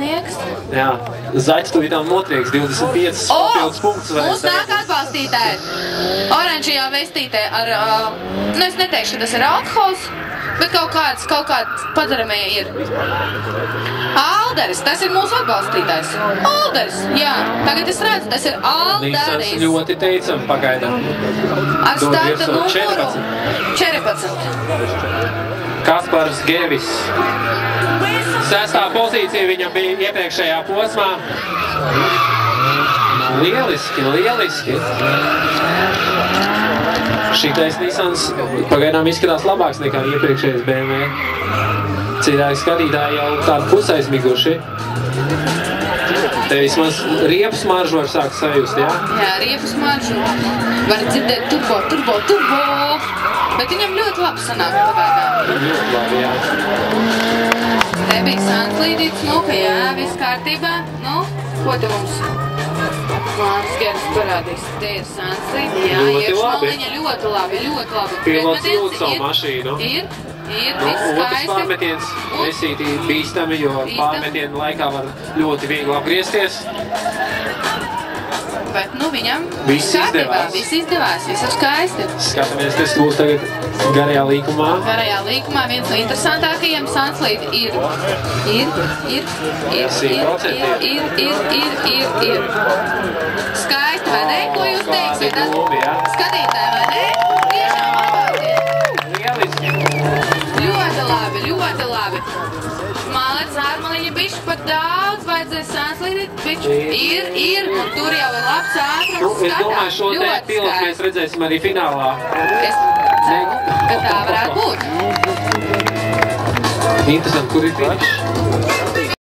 Nieks. Jā, Zaķis tu vidām notrieks 25 papildus punktus. Mums nāk atbalstītāji. Oranžajā vestītē ar, nu es neteikšu, ka tas ir alkohols, bet kaut kāds padaramie ir. Alderis, tas ir mūsu atbalstītājs. Alderis, jā. Tagad es redzu, tas ir Alderis. Nīsans ļoti teicam pagaidām. Ar starta numuru 14. Kaspars Gevis. 6. pozīcija viņam bija iepriekšējā posmā. Lieliski, lieliski. Šitais Nissans pagaidām izskatās labāks nekā iepriekšējais BMW. Citādi skatītāji jau tādu pusaizmiguši. Te vismaz riepu smaržu var sākt sajust, jā? Jā, riepu smaržu. Var dzirdēt turbo. Bet viņam ļoti labi sanāk pagaidām. Ļoti labi, jā. Te bija Sanslīdīts, nu, ka jā, viss kārtībā. Nu, ko te mums Māris Geris parādīs? Te ir Sanslīdīts, jā, iekšmaliņa ļoti labi. Pilots jūt savu mašīnu. Ir, viss skaisti. Otrs pārmetiens nesītī bīstami, jo pārmetienu laikā var ļoti viegli apgriezties. Bet, nu, viņam viss izdevās, viss ir skaisti. Skatāmies, kas būs tagad garajā līkumā. Garajā līkumā viens no interesantākajiem Sanslīd ir. Skaisti, vai ne? Ko jūs teiksiet? Skatītāji, vai ne? Tiešām apaudiet. Lieliski. Ļoti labi. Malets ārmaliņa bišķi pat daudz, vajadzēs Sanslīdīt, bišķi ir, un tur jau ir labs ātrums skatā. Es domāju, šo te pilotu mēs redzēsim arī finālā. Es ceru, ka tā varētu būt. Interesanti, kur ir finišs?